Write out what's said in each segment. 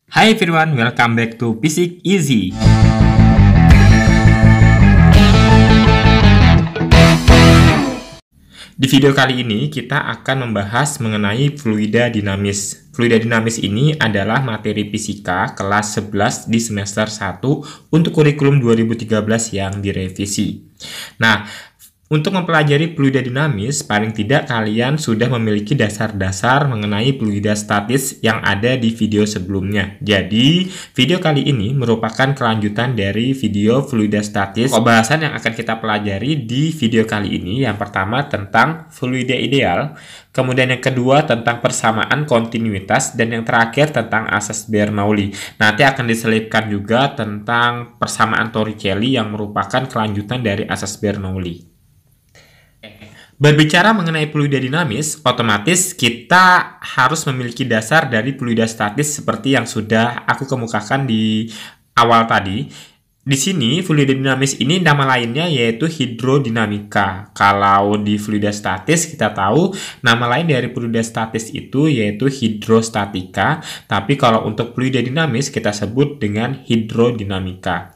Hi everyone, welcome back to Physics Easy. Di video kali ini kita akan membahas mengenai fluida dinamis. Fluida dinamis ini adalah materi fisika kelas 11 di semester 1 untuk kurikulum 2013 yang direvisi. Nah, untuk mempelajari fluida dinamis, paling tidak kalian sudah memiliki dasar-dasar mengenai fluida statis yang ada di video sebelumnya. Jadi, video kali ini merupakan kelanjutan dari video fluida statis. Pembahasan yang akan kita pelajari di video kali ini, yang pertama tentang fluida ideal, kemudian yang kedua tentang persamaan kontinuitas, dan yang terakhir tentang asas Bernoulli. Nanti akan diselipkan juga tentang persamaan Torricelli yang merupakan kelanjutan dari asas Bernoulli. Berbicara mengenai fluida dinamis, otomatis kita harus memiliki dasar dari fluida statis seperti yang sudah aku kemukakan di awal tadi. Di sini, fluida dinamis ini nama lainnya yaitu hidrodinamika. Kalau di fluida statis kita tahu nama lain dari fluida statis itu yaitu hidrostatika. Tapi kalau untuk fluida dinamis kita sebut dengan hidrodinamika.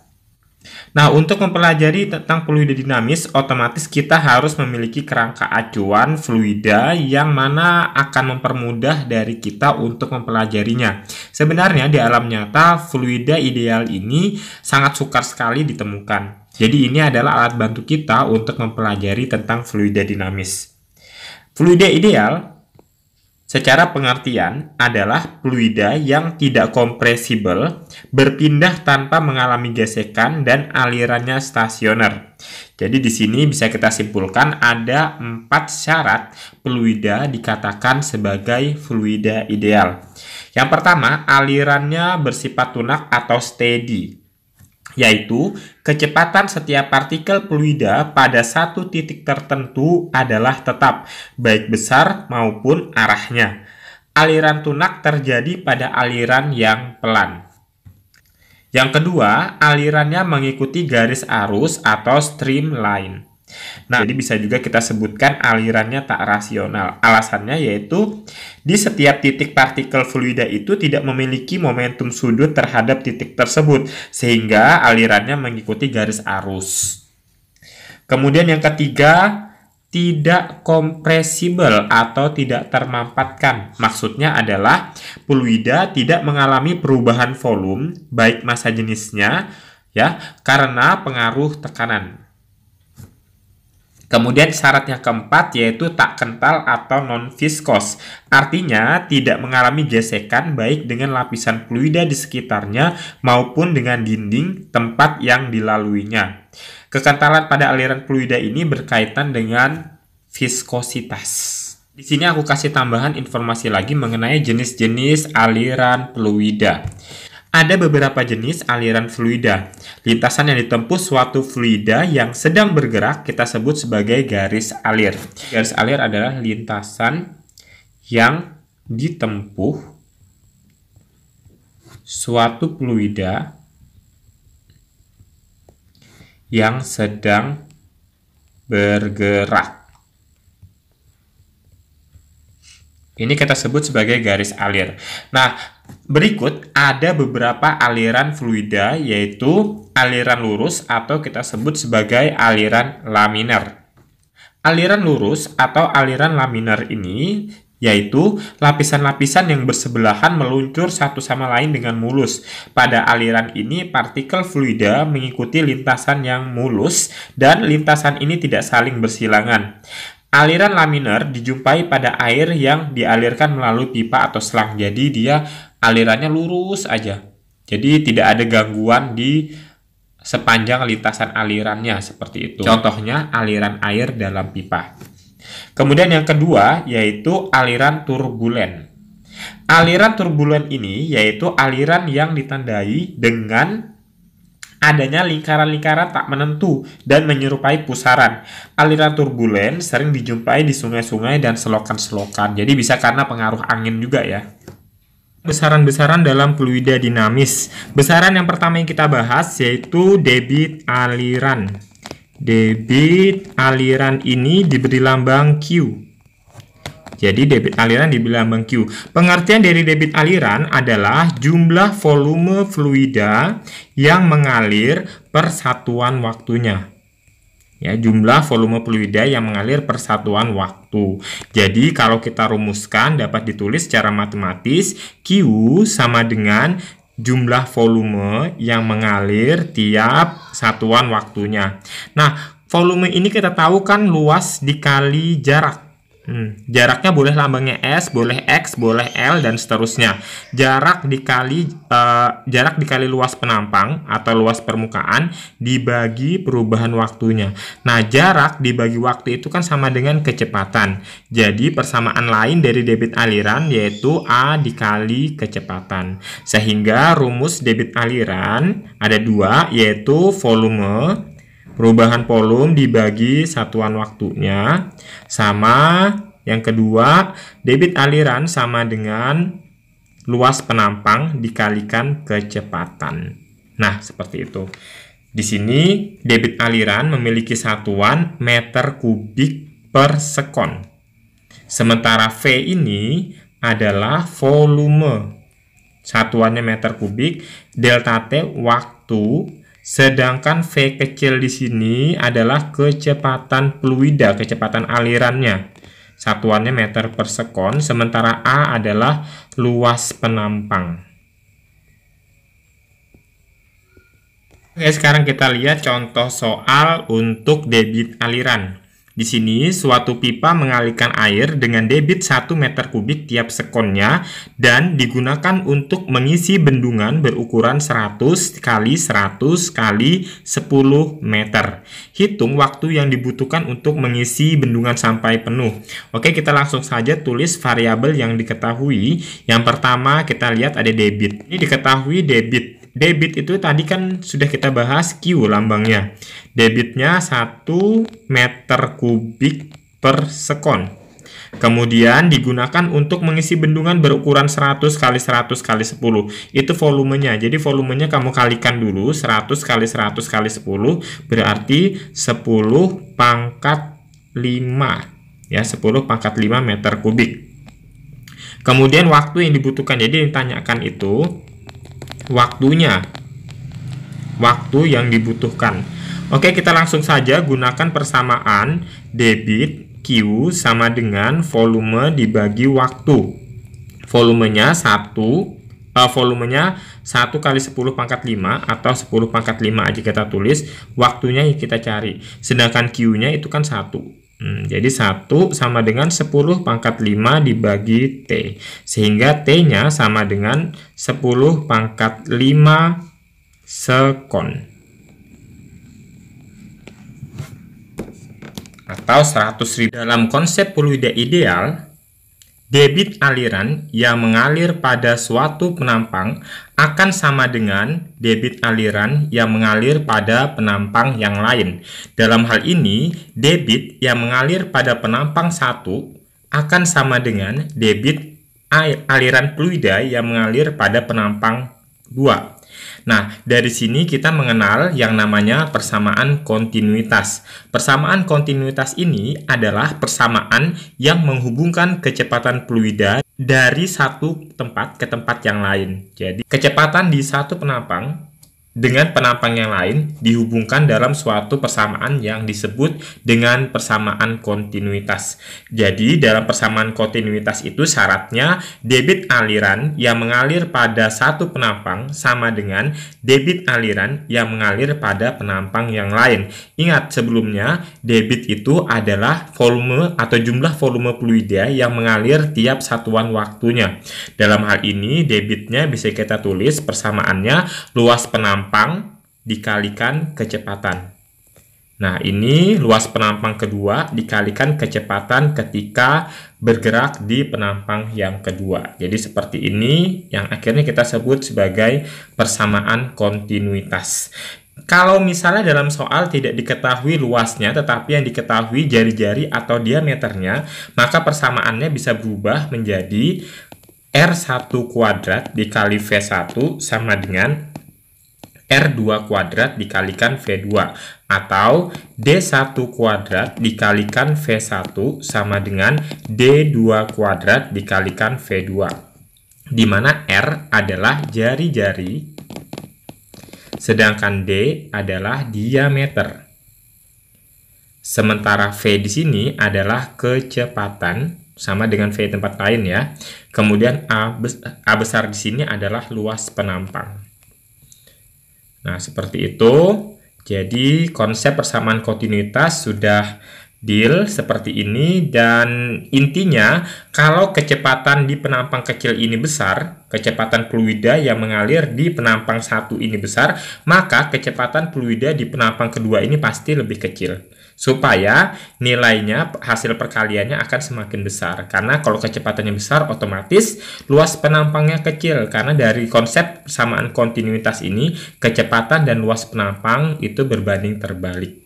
Nah, untuk mempelajari tentang fluida dinamis, otomatis kita harus memiliki kerangka acuan fluida yang mana akan mempermudah dari kita untuk mempelajarinya. Sebenarnya di alam nyata, fluida ideal ini sangat sukar sekali ditemukan. Jadi ini adalah alat bantu kita untuk mempelajari tentang fluida dinamis. Fluida ideal secara pengertian adalah fluida yang tidak kompresibel, berpindah tanpa mengalami gesekan, dan alirannya stasioner. Jadi di sini bisa kita simpulkan ada 4 syarat fluida dikatakan sebagai fluida ideal. Yang pertama, alirannya bersifat tunak atau steady, yaitu kecepatan setiap partikel fluida pada satu titik tertentu adalah tetap, baik besar maupun arahnya. Aliran tunak terjadi pada aliran yang pelan. Yang kedua, alirannya mengikuti garis arus atau streamline. Nah, jadi bisa juga kita sebutkan alirannya tak rasional. Alasannya yaitu di setiap titik partikel fluida itu tidak memiliki momentum sudut terhadap titik tersebut, sehingga alirannya mengikuti garis arus. Kemudian yang ketiga, tidak kompresibel atau tidak termampatkan. Maksudnya adalah fluida tidak mengalami perubahan volume, baik massa jenisnya, ya, karena pengaruh tekanan. Kemudian syarat yang keempat yaitu tak kental atau non-viskos. Artinya tidak mengalami gesekan baik dengan lapisan fluida di sekitarnya maupun dengan dinding tempat yang dilaluinya. Kekentalan pada aliran fluida ini berkaitan dengan viskositas. Di sini aku kasih tambahan informasi lagi mengenai jenis-jenis aliran fluida. Ada beberapa jenis aliran fluida. Lintasan yang ditempuh suatu fluida yang sedang bergerak kita sebut sebagai garis alir. Garis alir adalah lintasan yang ditempuh suatu fluida yang sedang bergerak. Ini kita sebut sebagai garis alir. Nah, berikut ada beberapa aliran fluida yaitu aliran lurus atau kita sebut sebagai aliran laminar. Aliran lurus atau aliran laminar ini yaitu lapisan-lapisan yang bersebelahan meluncur satu sama lain dengan mulus. Pada aliran ini partikel fluida mengikuti lintasan yang mulus dan lintasan ini tidak saling bersilangan. Aliran laminar dijumpai pada air yang dialirkan melalui pipa atau selang. Jadi dia alirannya lurus aja. Jadi tidak ada gangguan di sepanjang lintasan alirannya seperti itu. Contohnya aliran air dalam pipa. Kemudian yang kedua yaitu aliran turbulen. Aliran turbulen ini yaitu aliran yang ditandai dengan adanya lingkaran-lingkaran tak menentu dan menyerupai pusaran. Aliran turbulen sering dijumpai di sungai-sungai dan selokan-selokan. Jadi bisa karena pengaruh angin juga ya. Besaran-besaran dalam fluida dinamis. Besaran yang pertama yang kita bahas yaitu debit aliran. Debit aliran ini diberi lambang Q. Jadi debit aliran diberi lambang Q. Pengertian dari debit aliran adalah jumlah volume fluida yang mengalir per satuan waktunya. Ya, jumlah volume fluida yang mengalir per satuan waktu. Jadi kalau kita rumuskan dapat ditulis secara matematis, Q sama dengan jumlah volume yang mengalir tiap satuan waktunya. Nah, volume ini kita tahu kan luas dikali jarak. Jaraknya boleh lambangnya S, boleh X, boleh L, dan seterusnya. Jarak dikali luas penampang atau luas permukaan dibagi perubahan waktunya. Nah, jarak dibagi waktu itu kan sama dengan kecepatan. Jadi, persamaan lain dari debit aliran yaitu A dikali kecepatan. Sehingga rumus debit aliran ada dua, yaitu volume, perubahan volume dibagi satuan waktunya, sama yang kedua debit aliran sama dengan luas penampang dikalikan kecepatan. Nah, seperti itu. Di sini debit aliran memiliki satuan meter kubik per sekon. Sementara V ini adalah volume. Satuannya meter kubik, delta T waktu. Sedangkan V kecil di sini adalah kecepatan fluida, kecepatan alirannya. Satuannya meter per sekon, sementara A adalah luas penampang. Oke, sekarang kita lihat contoh soal untuk debit aliran. Di sini, suatu pipa mengalirkan air dengan debit 1 meter kubik tiap sekonnya dan digunakan untuk mengisi bendungan berukuran 100 kali 100 kali 10 meter. Hitung waktu yang dibutuhkan untuk mengisi bendungan sampai penuh. Oke, kita langsung saja tulis variabel yang diketahui. Yang pertama, kita lihat ada debit. Ini diketahui debit. Debit itu tadi kan sudah kita bahas Q lambangnya. Debitnya 1 meter kubik per sekon. Kemudian digunakan untuk mengisi bendungan berukuran 100 kali 100 kali 10. Itu volumenya. Jadi volumenya kamu kalikan dulu 100 kali 100 kali 10 berarti 10 pangkat 5. Ya, 10 pangkat 5 meter kubik. Kemudian waktu yang dibutuhkan. Jadi ditanyakan itu waktunya, waktu yang dibutuhkan. Oke, kita langsung saja gunakan persamaan debit Q sama dengan volume dibagi waktu. Volumenya 1 kali 10 pangkat 5 atau 10 pangkat 5 aja kita tulis, waktunya yang kita cari. Sedangkan Q-nya itu kan 1. Jadi 1 sama dengan 10 pangkat 5 dibagi T. Sehingga T-nya sama dengan 10 pangkat 5 sekon. Atau 100.000. Dalam konsep fluida ideal, debit aliran yang mengalir pada suatu penampang akan sama dengan debit aliran yang mengalir pada penampang yang lain. Dalam hal ini, debit yang mengalir pada penampang 1 akan sama dengan debit aliran fluida yang mengalir pada penampang 2. Nah, dari sini kita mengenal yang namanya persamaan kontinuitas. Persamaan kontinuitas ini adalah persamaan yang menghubungkan kecepatan fluida dari satu tempat ke tempat yang lain. Jadi, kecepatan di satu penampang dengan penampang yang lain dihubungkan dalam suatu persamaan yang disebut dengan persamaan kontinuitas. Jadi, dalam persamaan kontinuitas itu syaratnya debit aliran yang mengalir pada satu penampang sama dengan debit aliran yang mengalir pada penampang yang lain. Ingat, sebelumnya debit itu adalah volume atau jumlah volume fluida yang mengalir tiap satuan waktunya. Dalam hal ini, debitnya bisa kita tulis persamaannya luas penampang dikalikan kecepatan. Nah, ini luas penampang kedua dikalikan kecepatan ketika bergerak di penampang yang kedua. Jadi seperti ini yang akhirnya kita sebut sebagai persamaan kontinuitas. Kalau misalnya dalam soal tidak diketahui luasnya tetapi yang diketahui jari-jari atau diameternya, maka persamaannya bisa berubah menjadi R1 kuadrat dikali V1 sama dengan R2 kuadrat dikalikan V2 atau D1 kuadrat dikalikan V1 sama dengan D2 kuadrat dikalikan V2, di mana R adalah jari-jari sedangkan D adalah diameter. Sementara V di sini adalah kecepatan sama dengan V tempat lain ya. Kemudian A besar di sini adalah luas penampang. Nah, seperti itu. Jadi, konsep persamaan kontinuitas sudah deal seperti ini, dan intinya kalau kecepatan di penampang kecil ini besar, kecepatan fluida yang mengalir di penampang satu ini besar, maka kecepatan fluida di penampang kedua ini pasti lebih kecil. Supaya nilainya, hasil perkaliannya akan semakin besar. Karena kalau kecepatannya besar, otomatis luas penampangnya kecil. Karena dari konsep persamaan kontinuitas ini, kecepatan dan luas penampang itu berbanding terbalik.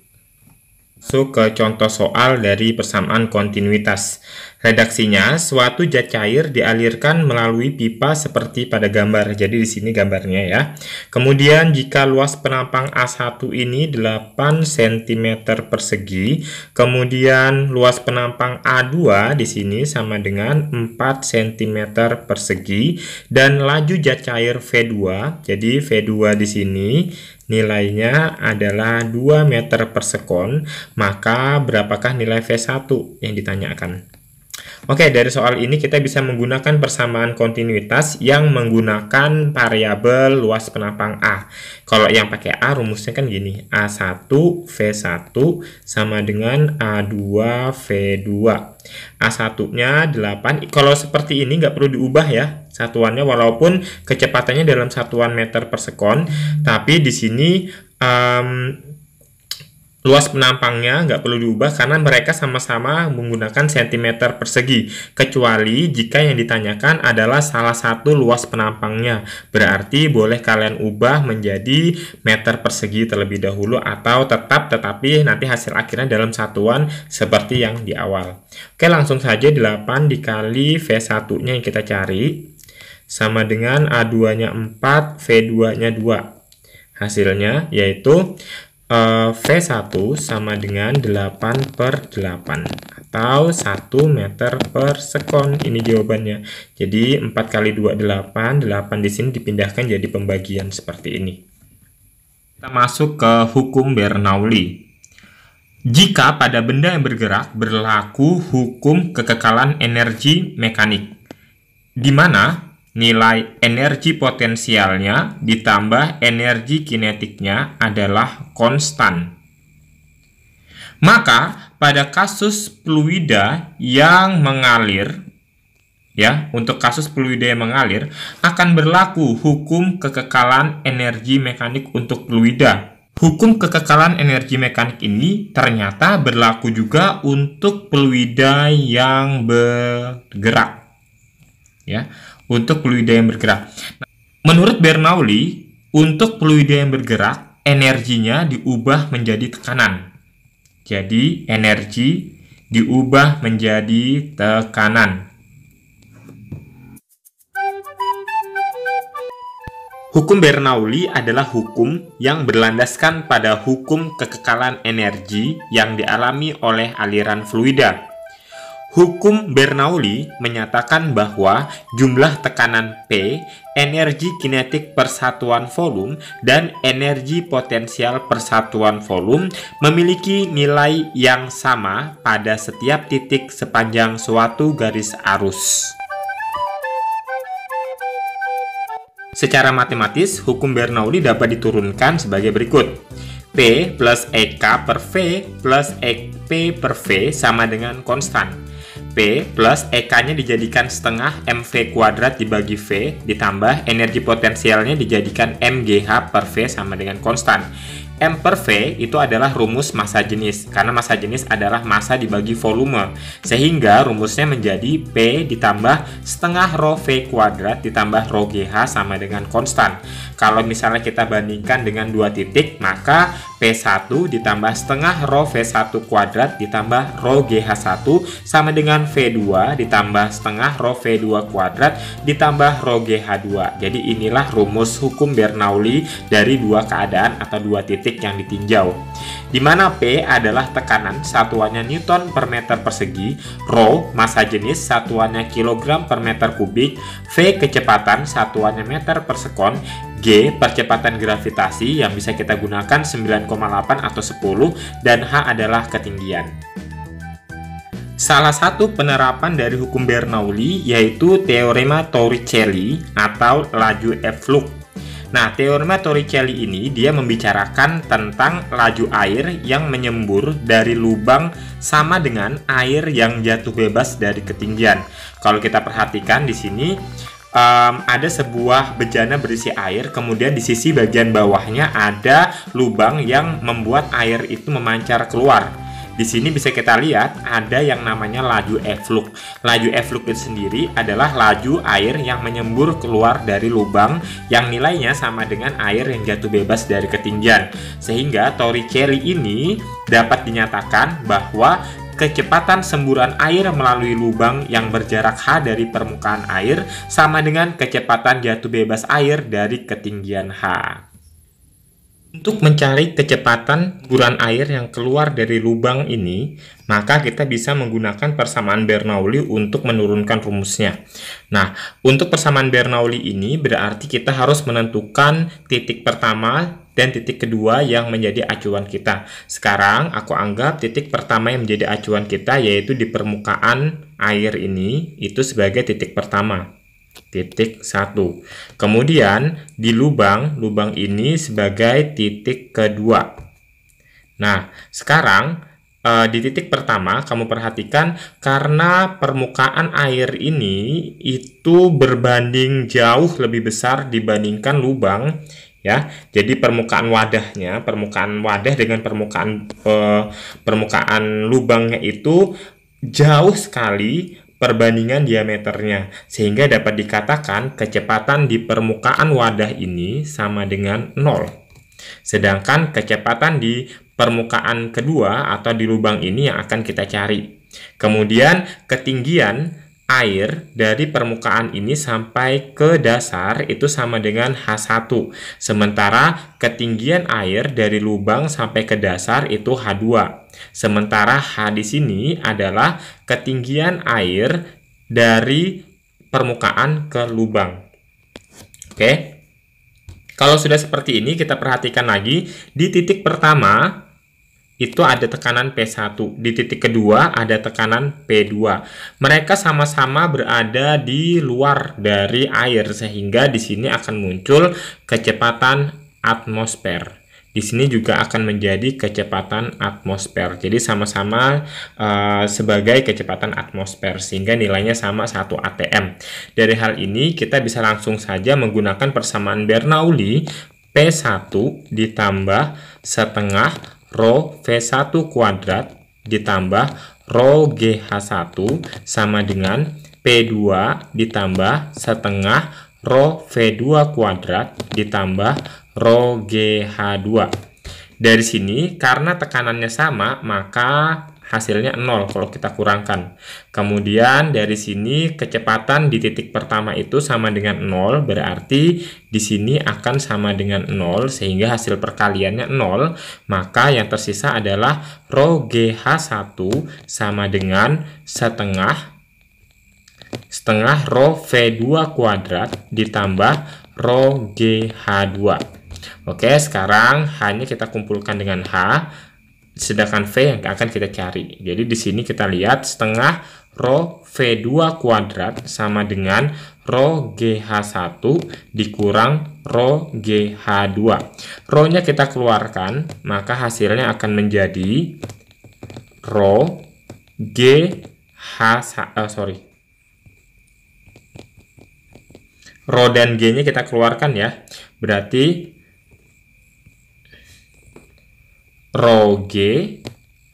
Masuk ke contoh soal dari persamaan kontinuitas. Redaksinya, suatu zat cair dialirkan melalui pipa seperti pada gambar. Jadi di sini gambarnya ya. Kemudian jika luas penampang A1 ini 8 cm persegi, kemudian luas penampang A2 di sini sama dengan 4 cm persegi, dan laju zat cair V2. Jadi V2 di sini nilainya adalah 2 meter per sekon, maka berapakah nilai V1 yang ditanyakan? Oke, dari soal ini kita bisa menggunakan persamaan kontinuitas yang menggunakan variabel luas penampang A. Kalau yang pakai A, rumusnya kan gini, A1 V1 sama dengan A2 V2. A1-nya 8, kalau seperti ini nggak perlu diubah ya satuannya, walaupun kecepatannya dalam satuan meter per sekon, tapi di sini luas penampangnya nggak perlu diubah karena mereka sama-sama menggunakan cm persegi, kecuali jika yang ditanyakan adalah salah satu luas penampangnya. Berarti boleh kalian ubah menjadi meter persegi terlebih dahulu, atau tetapi nanti hasil akhirnya dalam satuan seperti yang di awal. Oke, langsung saja 8 dikali V1-nya yang kita cari sama dengan A2-nya 4, V2-nya 2. Hasilnya yaitu V1 sama dengan 8 per 8 atau 1 meter per sekon. Ini jawabannya. Jadi 4 kali 2 8, 8 di sini dipindahkan jadi pembagian seperti ini. Kita masuk ke hukum Bernoulli. Jika pada benda yang bergerak berlaku hukum kekekalan energi mekanik, di mana nilai energi potensialnya ditambah energi kinetiknya adalah konstan, maka pada kasus fluida yang mengalir, ya, untuk kasus fluida yang mengalir akan berlaku hukum kekekalan energi mekanik untuk fluida. Hukum kekekalan energi mekanik ini ternyata berlaku juga untuk fluida yang bergerak, ya. Untuk fluida yang bergerak. Menurut Bernoulli, untuk fluida yang bergerak, energinya diubah menjadi tekanan. Jadi, energi diubah menjadi tekanan. Hukum Bernoulli adalah hukum yang berlandaskan pada hukum kekekalan energi yang dialami oleh aliran fluida. Hukum Bernoulli menyatakan bahwa jumlah tekanan P, energi kinetik per satuan volume, dan energi potensial per satuan volume memiliki nilai yang sama pada setiap titik sepanjang suatu garis arus. Secara matematis, hukum Bernoulli dapat diturunkan sebagai berikut. P plus EK per V plus EP per V sama dengan konstan. P plus EK-nya dijadikan setengah MV kuadrat dibagi V, ditambah energi potensialnya dijadikan MGH per V sama dengan konstan. M per V itu adalah rumus massa jenis, karena massa jenis adalah massa dibagi volume, sehingga rumusnya menjadi P ditambah setengah rho V kuadrat ditambah rho GH sama dengan konstan. Kalau misalnya kita bandingkan dengan dua titik, maka P1 ditambah setengah rho V1 kuadrat ditambah rho GH1 sama dengan V2 ditambah setengah rho V2 kuadrat ditambah rho GH2. Jadi inilah rumus hukum Bernoulli dari dua keadaan atau dua titik yang ditinjau, di mana P adalah tekanan satuannya Newton per meter persegi, rho massa jenis satuannya kilogram per meter kubik, V kecepatan satuannya meter per sekon, G percepatan gravitasi yang bisa kita gunakan 9,8 atau 10, dan H adalah ketinggian. Salah satu penerapan dari hukum Bernoulli yaitu teorema Torricelli atau laju efflux. Nah, teorema Torricelli ini dia membicarakan tentang laju air yang menyembur dari lubang sama dengan air yang jatuh bebas dari ketinggian. Kalau kita perhatikan di sini ada sebuah bejana berisi air, kemudian di sisi bagian bawahnya ada lubang yang membuat air itu memancar keluar. Di sini bisa kita lihat ada yang namanya laju efflux. Laju efflux itu sendiri adalah laju air yang menyembur keluar dari lubang yang nilainya sama dengan air yang jatuh bebas dari ketinggian. Sehingga Torricelli ini dapat dinyatakan bahwa kecepatan semburan air melalui lubang yang berjarak H dari permukaan air sama dengan kecepatan jatuh bebas air dari ketinggian H. Untuk mencari kecepatan semburan air yang keluar dari lubang ini, maka kita bisa menggunakan persamaan Bernoulli untuk menurunkan rumusnya. Nah, untuk persamaan Bernoulli ini berarti kita harus menentukan titik pertama dan titik kedua yang menjadi acuan kita. Sekarang aku anggap titik pertama yang menjadi acuan kita yaitu di permukaan air ini, itu sebagai titik pertama. Titik 1. Kemudian di lubang ini sebagai titik kedua. Nah, sekarang di titik pertama kamu perhatikan karena permukaan air ini itu berbanding jauh lebih besar dibandingkan lubang, ya. Jadi permukaan wadah dengan permukaan lubangnya itu jauh sekali perbandingan diameternya, sehingga dapat dikatakan kecepatan di permukaan wadah ini sama dengan 0. Sedangkan kecepatan di permukaan kedua atau di lubang ini yang akan kita cari. Kemudian ketinggian air dari permukaan ini sampai ke dasar itu sama dengan H1. Sementara ketinggian air dari lubang sampai ke dasar itu H2. Sementara H di sini adalah ketinggian air dari permukaan ke lubang. Oke. Kalau sudah seperti ini, kita perhatikan lagi di titik pertama itu ada tekanan P1, di titik kedua ada tekanan P2. Mereka sama-sama berada di luar dari air, sehingga di sini akan muncul kecepatan atmosfer. Di sini juga akan menjadi kecepatan atmosfer. Jadi sama-sama sebagai kecepatan atmosfer, sehingga nilainya sama 1 atm. Dari hal ini kita bisa langsung saja menggunakan persamaan Bernoulli P1 ditambah setengah rho V1 kuadrat ditambah rho GH1 sama dengan P2 ditambah setengah rho V2 kuadrat ditambah rho GH2. Dari sini karena tekanannya sama maka hasilnya 0 kalau kita kurangkan. Kemudian dari sini kecepatan di titik pertama itu sama dengan 0, berarti di sini akan sama dengan 0 sehingga hasil perkaliannya 0, maka yang tersisa adalah rho GH1 sama dengan setengah rho V2 kuadrat ditambah rho GH2. Oke, sekarang H-nya kita kumpulkan dengan H, sedangkan V yang akan kita cari. Jadi di sini kita lihat setengah rho V2 kuadrat sama dengan rho GH1 dikurang rho GH2. Rho-nya kita keluarkan, maka hasilnya akan menjadi rho Rho dan G-nya kita keluarkan ya. Berarti Rho G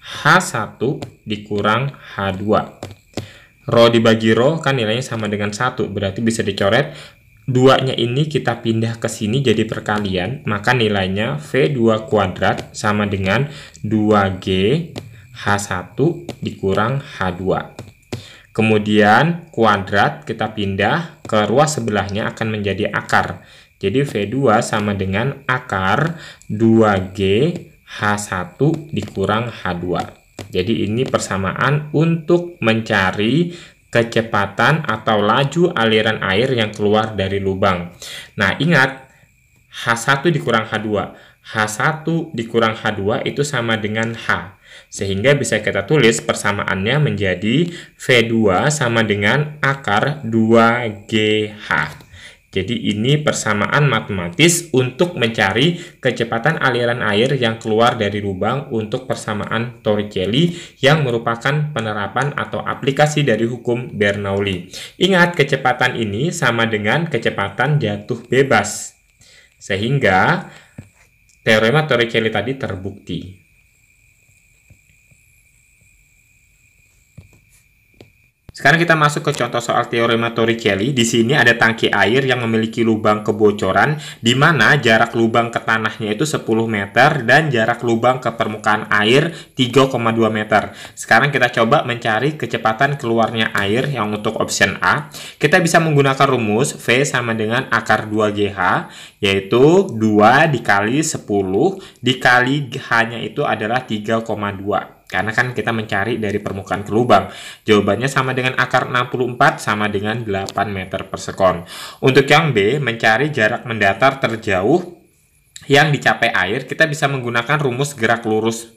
H1 dikurang H2. Rho dibagi rho kan nilainya sama dengan 1, berarti bisa dicoret. 2-nya ini kita pindah ke sini jadi perkalian, maka nilainya V2 kuadrat sama dengan 2G H1 dikurang H2. Kemudian kuadrat kita pindah ke ruas sebelahnya akan menjadi akar. Jadi V2 sama dengan akar 2G H1 dikurang H2. Jadi ini persamaan untuk mencari kecepatan atau laju aliran air yang keluar dari lubang. Nah, ingat H1 dikurang H2. H1 dikurang H2 itu sama dengan H. Sehingga bisa kita tulis persamaannya menjadi V2 sama dengan akar 2GH. Jadi ini persamaan matematis untuk mencari kecepatan aliran air yang keluar dari lubang untuk persamaan Torricelli yang merupakan penerapan atau aplikasi dari hukum Bernoulli. Ingat, kecepatan ini sama dengan kecepatan jatuh bebas. Sehingga teorema Torricelli tadi terbukti. Sekarang kita masuk ke contoh soal teorema Torricelli. Di sini ada tangki air yang memiliki lubang kebocoran, di mana jarak lubang ke tanahnya itu 10 meter dan jarak lubang ke permukaan air 3,2 meter. Sekarang kita coba mencari kecepatan keluarnya air yang untuk option A. Kita bisa menggunakan rumus V sama dengan akar 2GH, yaitu 2 dikali 10 dikali H-nya itu adalah 3,2. Karena kan kita mencari dari permukaan ke lubang. Jawabannya sama dengan akar 64 sama dengan 8 meter per sekon. Untuk yang B, mencari jarak mendatar terjauh yang dicapai air, kita bisa menggunakan rumus gerak lurus.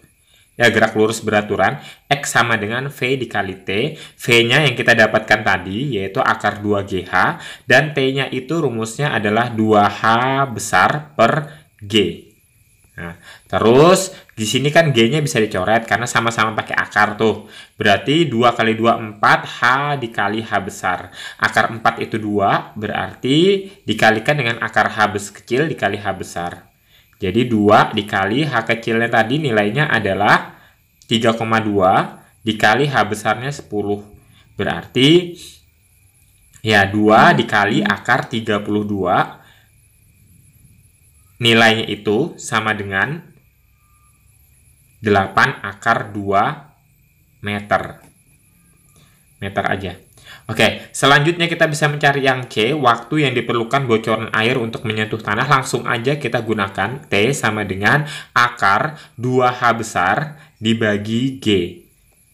Ya, gerak lurus beraturan, X sama dengan V dikali T. V-nya yang kita dapatkan tadi, yaitu akar 2GH. Dan T-nya itu rumusnya adalah 2H besar per G. Nah, terus di sini kan G-nya bisa dicoret karena sama-sama pakai akar tuh. Berarti 2 kali 2 4, H dikali H besar. Akar 4 itu 2, berarti dikalikan dengan akar H kecil dikali H besar. Jadi 2 dikali H kecilnya tadi nilainya adalah 3,2 dikali H besarnya 10. Berarti ya 2 dikali akar 32 nilainya itu sama dengan 8 akar 2 meter. Meter aja. Oke, selanjutnya kita bisa mencari yang C, waktu yang diperlukan bocoran air untuk menyentuh tanah. Langsung aja kita gunakan T sama dengan akar 2H besar dibagi G.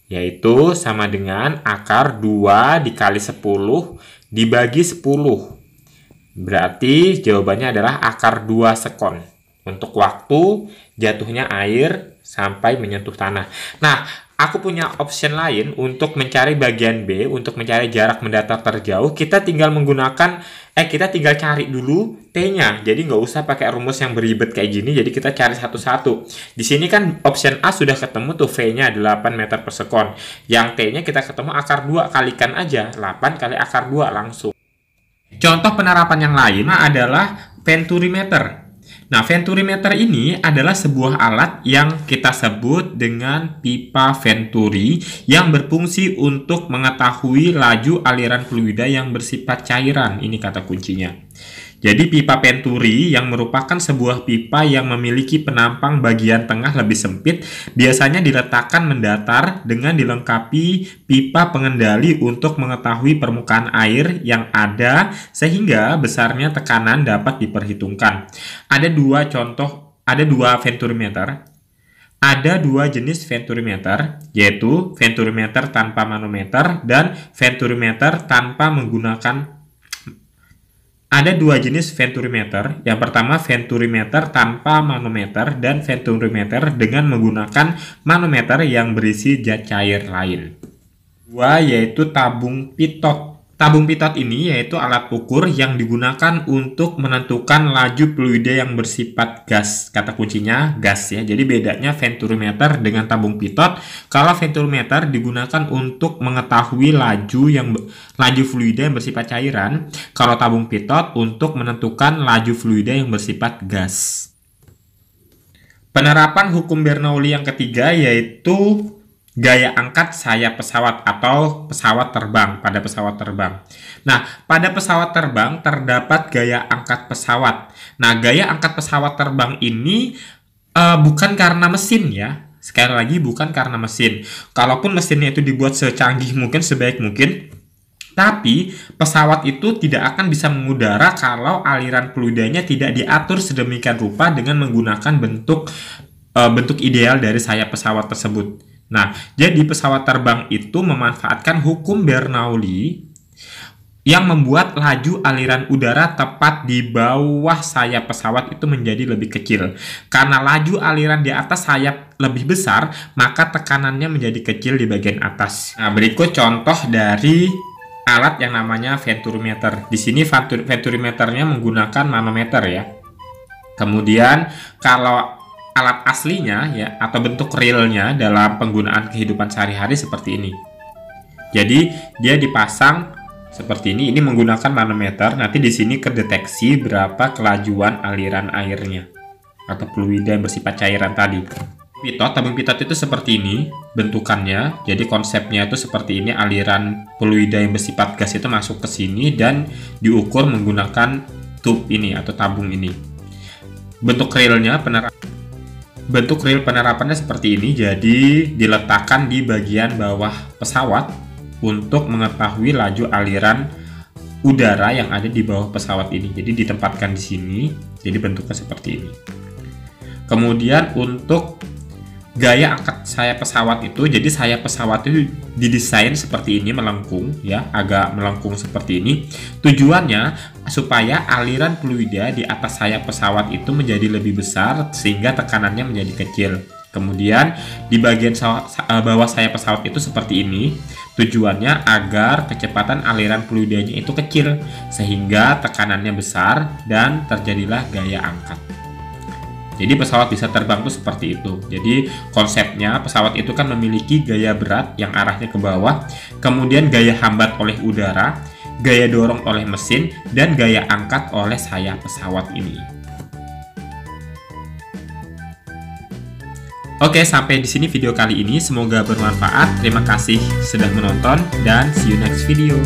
Yaitu sama dengan akar 2 dikali 10 dibagi 10. Berarti jawabannya adalah akar 2 sekon untuk waktu jatuhnya air sampai menyentuh tanah. Nah, aku punya option lain untuk mencari bagian B, untuk mencari jarak mendatar terjauh. Kita tinggal cari dulu T-nya. Jadi nggak usah pakai rumus yang beribet kayak gini. Jadi kita cari satu-satu. Di sini kan option A sudah ketemu tuh V-nya 8 meter per sekon. Yang T-nya kita ketemu akar 2, kalikan aja 8 kali akar 2 langsung. Contoh penerapan yang lain adalah venturimeter. Nah, venturimeter ini adalah sebuah alat yang kita sebut dengan pipa venturi yang berfungsi untuk mengetahui laju aliran fluida yang bersifat cairan. Ini kata kuncinya. Jadi pipa venturi yang merupakan sebuah pipa yang memiliki penampang bagian tengah lebih sempit biasanya diletakkan mendatar dengan dilengkapi pipa pengendali untuk mengetahui permukaan air yang ada sehingga besarnya tekanan dapat diperhitungkan. Ada dua venturimeter. Ada dua jenis venturimeter, yaitu venturimeter tanpa manometer dan venturimeter tanpa menggunakan. Ada dua jenis venturimeter. Yang pertama venturimeter tanpa manometer dan venturimeter dengan menggunakan manometer yang berisi zat cair lain. Dua yaitu tabung pitot. Tabung pitot ini yaitu alat ukur yang digunakan untuk menentukan laju fluida yang bersifat gas. Kata kuncinya gas ya. Jadi bedanya venturimeter dengan tabung pitot. Kalau venturimeter digunakan untuk mengetahui laju fluida yang bersifat cairan. Kalau tabung pitot untuk menentukan laju fluida yang bersifat gas. Penerapan hukum Bernoulli yang ketiga yaitu gaya angkat sayap pesawat atau pesawat terbang pada pesawat terbang. Nah, pada pesawat terbang terdapat gaya angkat pesawat. Nah, gaya angkat pesawat terbang ini bukan karena mesin ya. Sekali lagi bukan karena mesin. Kalaupun mesinnya itu dibuat secanggih mungkin, sebaik mungkin, tapi pesawat itu tidak akan bisa mengudara kalau aliran fluidanya tidak diatur sedemikian rupa dengan menggunakan bentuk ideal dari sayap pesawat tersebut. Nah, jadi pesawat terbang itu memanfaatkan hukum Bernoulli yang membuat laju aliran udara tepat di bawah sayap pesawat itu menjadi lebih kecil. Karena laju aliran di atas sayap lebih besar, maka tekanannya menjadi kecil di bagian atas. Nah, berikut contoh dari alat yang namanya venturimeter. Di sini venturimeternya menggunakan manometer ya. Kemudian kalau alat aslinya ya atau bentuk realnya dalam penggunaan kehidupan sehari-hari seperti ini. Jadi dia dipasang seperti ini menggunakan manometer. Nanti di sini kedeteksi berapa kelajuan aliran airnya atau fluida yang bersifat cairan tadi. Tabung pitot itu seperti ini bentukannya. Jadi konsepnya itu seperti ini, aliran fluida yang bersifat gas itu masuk ke sini dan diukur menggunakan tube ini atau tabung ini. Bentuk real penerapannya seperti ini. Jadi diletakkan di bagian bawah pesawat untuk mengetahui laju aliran udara yang ada di bawah pesawat ini. Jadi ditempatkan di sini. Jadi bentuknya seperti ini. Kemudian untuk gaya angkat sayap pesawat itu, jadi sayap pesawat itu didesain seperti ini, melengkung ya, agak melengkung seperti ini. Tujuannya supaya aliran fluida di atas sayap pesawat itu menjadi lebih besar sehingga tekanannya menjadi kecil. Kemudian di bagian bawah sayap pesawat itu seperti ini. Tujuannya agar kecepatan aliran fluidanya itu kecil sehingga tekanannya besar dan terjadilah gaya angkat. Jadi pesawat bisa terbang tuh seperti itu. Jadi konsepnya pesawat itu kan memiliki gaya berat yang arahnya ke bawah, kemudian gaya hambat oleh udara, gaya dorong oleh mesin, dan gaya angkat oleh sayap pesawat ini. Oke, sampai di sini video kali ini. Semoga bermanfaat. Terima kasih sudah menonton dan see you next video.